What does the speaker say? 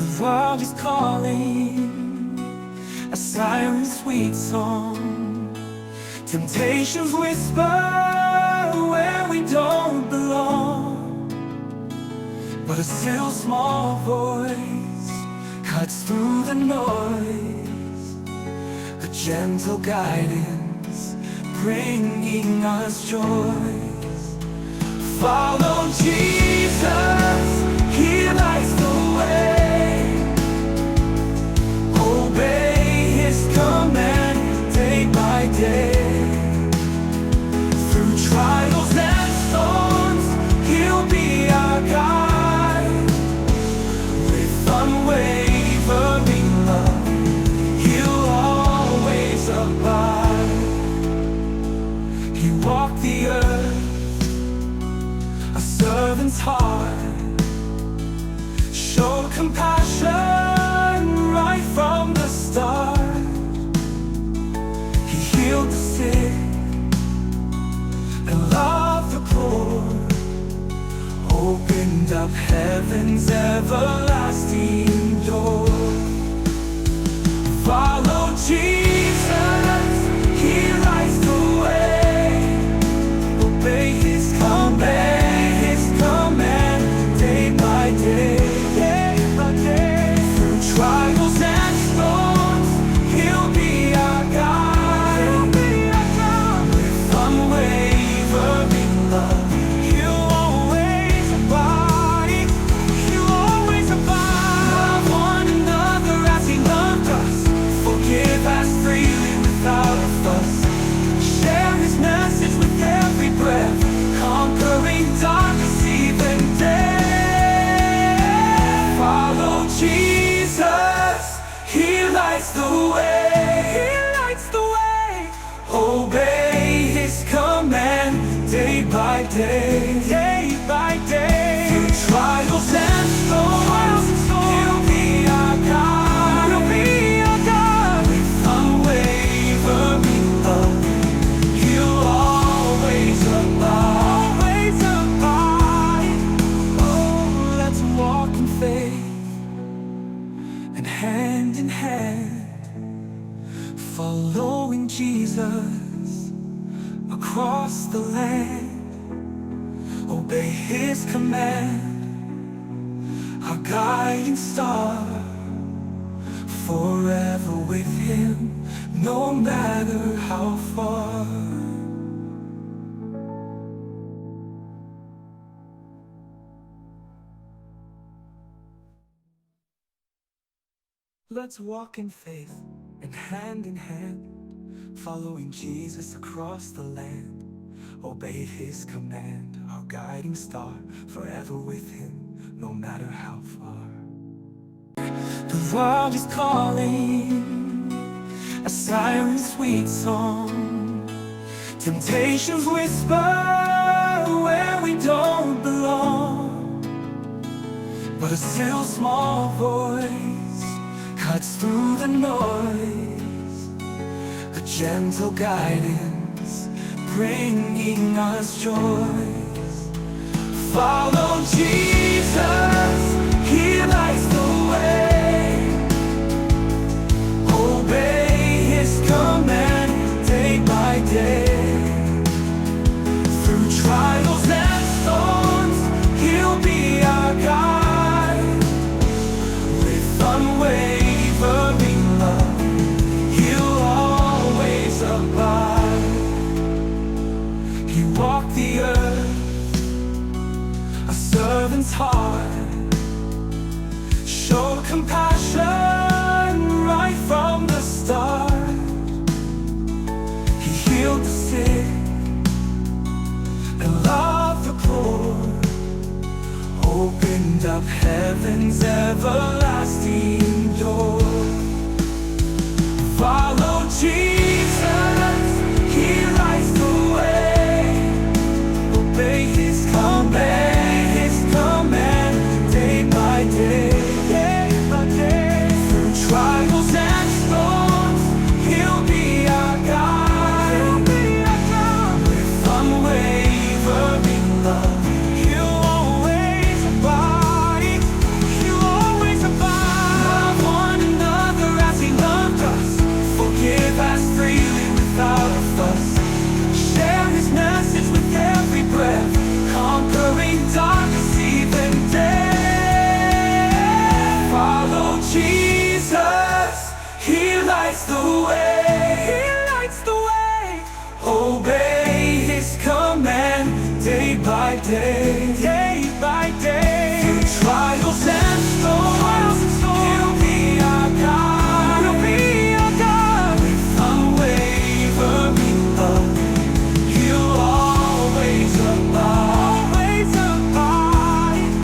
The world is calling, a siren's sweet song. Temptations whisper where we don't belong, but a still small voice cuts through the noise, a gentle guidance bringing us joys. Follow Jesus, He lights the way. Obey His command day by day. Through trials and storms, He'll be our guide. With unwavering love, He'll always abide. He walked the earth, a servant's heart, showed compassion right from the start. He healed the sick and loved the poor, opened up heaven's everlasting door. Follow Jesus, He lights the way. Obey His command, day by day. Through trials and storms, He'll be our guide. With unwavering love, He'll always abide. He'll always abide. Love one another as He loved us. Forgive as freely without a fuss. Share His message with every breath, conquering darkness even death. Follow Jesus, He lights the way. He lights the way. Obey His command day by day. Day by day. Through trials and storms, He'll be our God. He'll be our God. With unwavering love, He'll always abide. Always abide. Oh, let's walk in faith and hand in hand, following Jesus across the land. Obey His command, our guiding star, forever with Him, no matter how far. Let's walk in faith and hand in hand, following Jesus across the land. Obey His command, our guiding star, forever with Him, no matter how far. The world is calling, a siren's sweet song. Temptations whisper where we don't belong, but a still small voice cuts through the noise, a gentle guidance bringing us joys. Follow Jesus, He lights the way. Obey His command day by day. Through trials and storms, He'll be our guide. With unwavering love, He'll always abide. He walked the earth, a servant's heart, showed compassion right from the start. He healed the sick and loved the poor, opened up heaven's everlasting door. Follow Jesus, He lights the way. Obey His command day by day. Through trials and storms, He'll be our guide. With unwavering love, He'll always abide. He'll always abide. day.